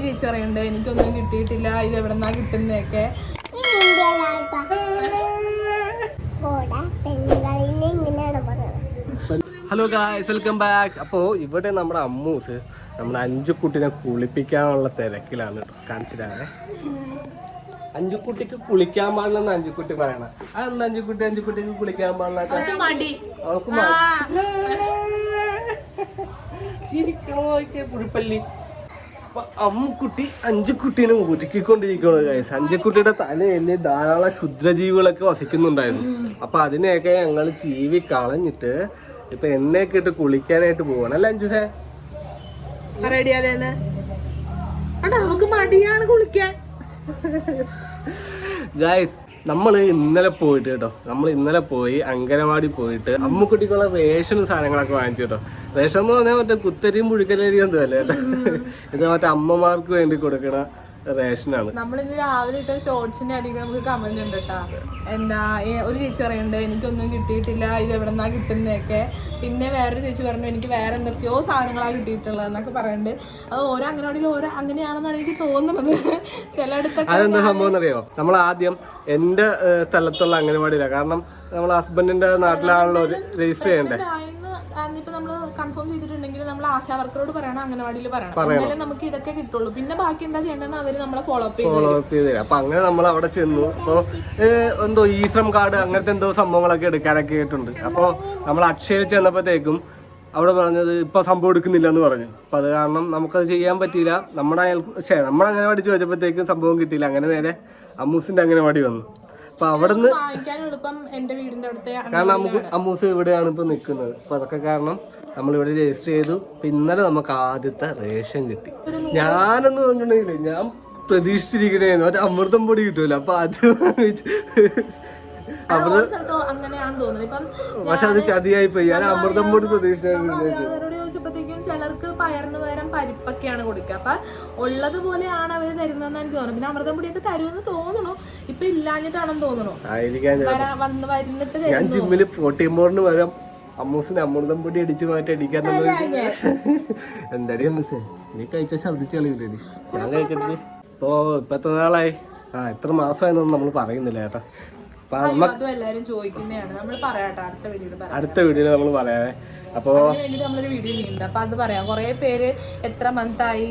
ചേച്ചി പറയുന്നുണ്ട് എനിക്കൊന്നും കിട്ടിയിട്ടില്ല, ഇത് എവിടെന്നാ കിട്ടുന്നതൊക്കെ. Hello guys, welcome back. അപ്പോൾ ഇവിടെ നമ്മുടെ അമ്മൂസ് നമ്മുടെ അഞ്ചുക്കുട്ടിനെ കുളിപ്പിക്കാനുള്ള തിരക്കിലാണ് കേട്ടോ. കാണിച്ചിട്ടാണ് അഞ്ചുക്കുട്ടിക്ക് കുളിക്കാൻ പാടില്ലെന്ന് അഞ്ചുക്കുട്ടി പറയണം. അതെന്താ അഞ്ചുക്കുട്ടിക്ക് കുളിക്കാൻ പാടില്ല? അവൾക്ക് പുഴുപ്പല്ലി. അപ്പൊ അമ്മുക്കുട്ടി അഞ്ചുക്കുട്ടീനെ ഒരുക്കിക്കൊണ്ടിരിക്കണോ ഗൈസ്. അഞ്ചുക്കുട്ടിയുടെ തലയിൽ ധാരാളം ക്ഷുദ്രജീവികളൊക്കെ വസിക്കുന്നുണ്ടായിരുന്നു. അപ്പൊ അതിനെയൊക്കെ ഞങ്ങൾ ചീവി കളഞ്ഞിട്ട് ഇപ്പൊ എണ്ണയൊക്കെ ഇട്ട് കുളിക്കാനായിട്ട് പോവാണ് അല്ലേ അഞ്ചുസേ? നമുക്ക് മടിയാണ് കുളിക്കാൻ. ഗൈസ്, നമ്മൾ ഇന്നലെ പോയിട്ട് കേട്ടോ, പോയി അങ്കനവാടി പോയിട്ട് അമ്മുക്കുട്ടിക്കുള്ള റേഷനും സാധനങ്ങളൊക്കെ വാങ്ങിച്ചു കേട്ടോ. റേഷൻ എന്ന് പറഞ്ഞാൽ മറ്റേ കുത്തരിയും പുഴുക്കലരിയും ഒന്നും അല്ലേ കേട്ടോ. ഇത് മറ്റേ അമ്മമാർക്ക് വേണ്ടി കൊടുക്കണ റേഷനാണ്. നമ്മളിന്ന് രാവിലെ ഇട്ട ഷോർട്സിന്റെ അടിയിൽ നമുക്ക് കമന്റ് ഉണ്ട് കേട്ടാ. എന്താ ഒരു ചേച്ചി പറയുന്നുണ്ട് എനിക്കൊന്നും കിട്ടിയിട്ടില്ല, ഇത് എവിടെന്നാ കിട്ടുന്നതൊക്കെ. പിന്നെ വേറൊരു ചേച്ചി പറഞ്ഞു എനിക്ക് വേറെ എന്തൊക്കെയോ സാധനങ്ങളാണ് കിട്ടിയിട്ടുള്ളത് എന്നൊക്കെ പറയുന്നുണ്ട്. അത് ഓരോ അംഗനവാടിയിൽ ഓരോ അങ്ങനെയാണെന്നാണ് എനിക്ക് തോന്നുന്നത്. ചിലയിടത്തൊക്കെ അതെന്താ സംഭവം എന്നറിയോ? നമ്മൾ ആദ്യം എന്റെ സ്ഥലത്തുള്ള അംഗനവാടിയില്ല, കാരണം നമ്മൾ ഹസ്ബൻഡിന്റെ നാട്ടിലാണല്ലോ രജിസ്റ്റർ ചെയ്യണ്ടേ. ഇപ്പൊ നമ്മള് കൺഫേം ചെയ്തിട്ടുണ്ടെങ്കിൽ നമ്മൾ ആശാ വർക്കറോട് പറയണം, അംഗനവാടിയിൽ പറയണം, എന്നാലേ നമുക്ക് ഇതൊക്കെ കിട്ടുള്ളൂ. പിന്നെ ബാക്കി എന്താ ചെയ്യേണ്ടതെന്ന് അവര് നമ്മളെ ഫോളോ അപ്പ് ചെയ്ത് തരും. അപ്പൊ അങ്ങനെ നമ്മൾ അവിടെ ചെന്നു. അപ്പൊ എന്തോ ഈ ശ്രം കാർഡ് അങ്ങനത്തെ എന്തോ സംഭവങ്ങളൊക്കെ എടുക്കാനൊക്കെ ആയിട്ടുണ്ട്. അപ്പൊ നമ്മൾ അക്ഷയയിൽ ചെന്നപ്പോഴത്തേക്കും അവിടെ പറഞ്ഞത് ഇപ്പൊ സംഭവം എടുക്കുന്നില്ല എന്ന് പറഞ്ഞു. അപ്പൊ അത് കാരണം നമുക്കത് ചെയ്യാൻ പറ്റിയില്ല. നമ്മുടെ അംഗനവാടി ചോദിച്ചപ്പോഴത്തേക്കും സംഭവം കിട്ടിയില്ല. അങ്ങനെ നേരെ അമ്മൂസിന്റെ അംഗനവാടി വന്നു. അപ്പൊ അവിടുന്ന് കാരണം നമുക്ക് അമ്മൂസ് ഇവിടെയാണ് ഇപ്പൊ നിൽക്കുന്നത്. അപ്പൊ അതൊക്കെ കാരണം നമ്മളിവിടെ രജിസ്റ്റർ ചെയ്തു. ഇന്നലെ നമുക്ക് ആദ്യത്തെ റേഷൻ കിട്ടി. ഞാനെന്ന് പറഞ്ഞിട്ടുണ്ടെങ്കിലേ ഞാൻ പ്രതീക്ഷിച്ചിരിക്കണേന്ന് ഒരു അമൃതം പൊടി കിട്ടുമല്ലോ. അപ്പൊ അത് പക്ഷെ അത് ചതിയായി പോയി. ഞാൻ അമൃതം പൊടി ചോദിച്ചപ്പോഴത്തേക്കും ചിലർക്ക് പയറിന് പകരം പരിപ്പൊക്കെയാണ് കൊടുക്കുക. അപ്പൊ ഉള്ളതുപോലെയാണ് അവര് തരുന്നതെന്ന് എനിക്ക് തോന്നുന്നു. പിന്നെ അമൃതം പൊടിയൊക്കെ തരുമെന്ന് തോന്നുന്നു. ഇപ്പൊ ഇല്ലാഞ്ഞിട്ടാണെന്ന് തോന്നുന്നു. ഞാൻ ജിമ്മില് പ്രോട്ടീൻ പൗഡറിന് പകരം അമ്മൂസിന് അമൃതം പൊടി അടിച്ചു മാറ്റി അടിക്കാൻ എന്താടി അമ്മൂസേ, നീ കഴിച്ച ഛർദിച്ച് കളിയില്ലേ? ഞാൻ കഴിക്കട്ടെ. ഇപ്പൊ എത്ര നാളായി? എത്ര മാസമായെന്നൊന്നും നമ്മൾ പറയുന്നില്ല കേട്ടോ. അടുത്ത വീഡിയോയിൽ നമ്മൾ പറയാവേ. അപ്പൊ നമ്മളൊരു വീഡിയോ ചെയ്യുന്നുണ്ട്. അപ്പൊ അത് പറയാം. കുറെ പേര് എത്ര മന്തായി,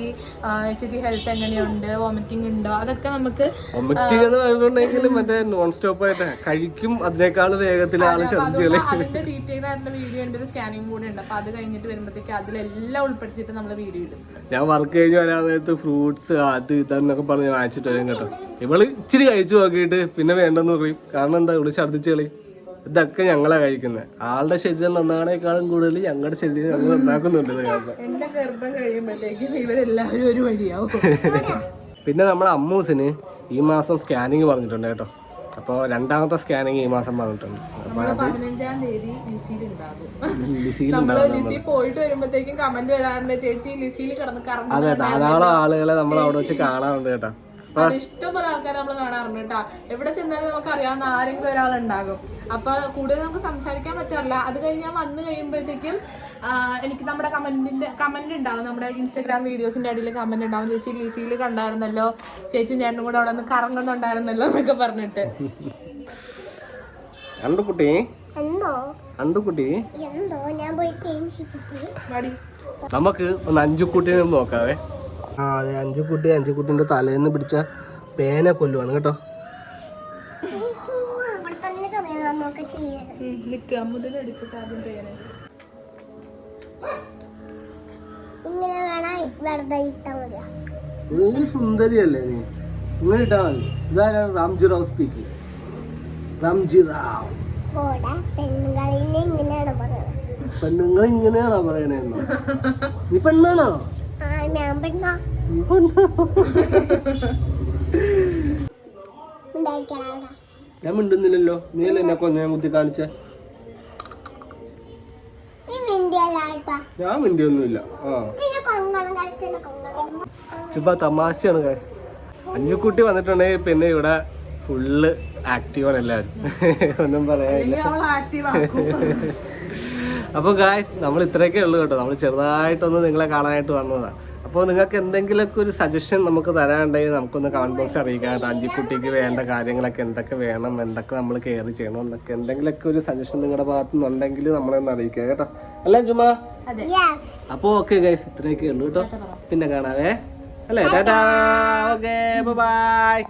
ചേച്ചി ഹെൽത്ത് എങ്ങനെയുണ്ട്, വോമിറ്റിംഗ് ഉണ്ടോ, അതൊക്കെ നമുക്ക് വോമിറ്റിംഗ് എന്ന് പറഞ്ഞിട്ടുണ്ടെങ്കിൽ മറ്റേ നോൺ സ്റ്റോപ്പ് ആയിട്ട് കഴിക്കും. അതിനേക്കാൾ വേഗത്തിൽ ആള് ഛർദിച്ച് അതിന്റെ ഡീറ്റെയിൽ ആയിട്ടുള്ള വീഡിയോ ഉണ്ട്, ഒരു സ്കാനിങ് കൂടെ ഉണ്ട്. അപ്പൊ അത് കഴിഞ്ഞിട്ട് വരുമ്പോഴത്തേക്ക് അതിലെല്ലാം ഉൾപ്പെടുത്തിയിട്ട് നമ്മൾ വീഡിയോ ഇടും. ഞാൻ വർക്ക് കഴിഞ്ഞ് വരാൻ നേരത്ത് ഫ്രൂട്ട്സ് അത് ഇതെന്നൊക്കെ പറഞ്ഞ് വാങ്ങിച്ചിട്ട് വരും കേട്ടോ. ഇവള് ഇച്ചിരി കഴിച്ചു നോക്കിയിട്ട് പിന്നെ വേണ്ടെന്ന് പറയും. കാരണം എന്താ, ഇവള് ഛർദിച്ച് കളയും. ഇതൊക്കെ ഞങ്ങളാ കഴിക്കുന്നത്. ആളുടെ ശരീരം നന്നാണേക്കാളും കൂടുതൽ ഞങ്ങളുടെ ശരീരം ഞങ്ങൾ നന്നാക്കുന്നുണ്ട്. എന്റെ ഗർഭം കഴിയുമ്പോഴത്തേക്കും ഇവരെല്ലാവരും ഒരു വഴിയാവും. പിന്നെ നമ്മുടെ അമ്മൂസിന് ഈ മാസം സ്കാനിങ് പറഞ്ഞിട്ടുണ്ട് കേട്ടോ. അപ്പോൾ രണ്ടാമത്തെ സ്കാനിങ് ഈ മാസം പറഞ്ഞിട്ടുണ്ട്. 15-ാം തീയതി ലിസി പോയിട്ട് വരുമ്പോഴത്തേക്കും കമന്റ് വരാറുണ്ട്, ചേച്ചി ലിസിയിൽ കിടന്ന് കറങ്ങും. അതെ, ധാരാളം ആളുകളെ നമ്മൾ അവിടെ വെച്ച് കാണാറുണ്ട് കേട്ടോ. ഇഷ്ടംപോലെ ആൾക്കാരെ നമ്മൾ കാണാറുണ്ട് കേട്ടാ. എവിടെ ചെന്നാലും നമുക്ക് അറിയാവുന്ന ആരെങ്കിലും ഒരാളുണ്ടാകും. അപ്പൊ കൂടുതൽ നമുക്ക് സംസാരിക്കാൻ പറ്റാറില്ല. അത് കഴിഞ്ഞ് ഞാൻ വന്നു കഴിയുമ്പോഴത്തേക്കും എനിക്ക് നമ്മുടെ കമന്റ് ഉണ്ടാവും. നമ്മുടെ ഇൻസ്റ്റാഗ്രാം വീഡിയോസിന്റെ അടിയിൽ കമന്റ് ഉണ്ടാവും, ചേച്ചി ലിസിയിൽ കണ്ടായിരുന്നല്ലോ, ചേച്ചി ഞാനും കൂടെ അവിടെ നിന്ന് കറങ്ങുന്നുണ്ടായിരുന്നല്ലോ എന്നൊക്കെ പറഞ്ഞിട്ട്. നമുക്ക് ഒന്ന് അഞ്ചുക്കുട്ടീനെ നോക്കാവേ. അതെ, അഞ്ചുക്കുട്ടിന്റെ തലേന്ന് പിടിച്ച പേന കൊല്ലുവാണ് കേട്ടോ. സുന്ദരിയല്ലേ നീ? ഇങ്ങനെ ഇട്ടാ മതി. ഇതാരാണ്? രാംജി റാവ് സ്പീക്കിംഗ്. രാംജി റാവ്. പെണ്ണുങ്ങൾ ഇങ്ങനെയാണോ പറയണേന്നോ? നീ പെണ്ണാണോ? ഞാൻ മിണ്ടുന്നില്ലല്ലോ. നീ അല്ലേ എന്നെ കൊഞ്ഞ ബുദ്ധി കാണിച്ച? ഞാൻ മിണ്ടിയൊന്നുമില്ല. ചുമ്മാ തമാശയാണ്. അഞ്ചുക്കുട്ടി വന്നിട്ടുണ്ടെങ്കിൽ പിന്നെ ഇവിടെ ഫുള്ള് ആക്റ്റീവാണ് എല്ലാവരും. ഒന്നും പറയാനില്ല. അപ്പോൾ ഗായ്സ്, നമ്മൾ ഇത്രയൊക്കെ ഉള്ളൂ കേട്ടോ. നമ്മൾ ചെറുതായിട്ടൊന്ന് നിങ്ങളെ കാണാനായിട്ട് വന്നതാണ്. അപ്പോൾ നിങ്ങൾക്ക് എന്തെങ്കിലുമൊക്കെ ഒരു സജഷൻ നമുക്ക് തരാനുണ്ടെങ്കിൽ നമുക്കൊന്ന് കമൻറ്റ് ബോക്സ് അറിയിക്കാം കേട്ടോ. അഞ്ചിക്കുട്ടിക്ക് വേണ്ട കാര്യങ്ങളൊക്കെ എന്തൊക്കെ വേണം, എന്തൊക്കെ നമ്മൾ കെയർ ചെയ്യണം എന്നൊക്കെ എന്തെങ്കിലുമൊക്കെ ഒരു സജഷൻ നിങ്ങളുടെ ഭാഗത്തു നിന്നുണ്ടെങ്കിൽ നമ്മളൊന്ന് അറിയിക്കുക കേട്ടോ. അല്ലേ ജുമാ? അപ്പോൾ ഓക്കെ ഗൈസ്, ഇത്രയൊക്കെ ഉള്ളൂ കേട്ടോ. പിന്നെ കാണാവേ അല്ലേ. ടാറ്റാ. Okay by.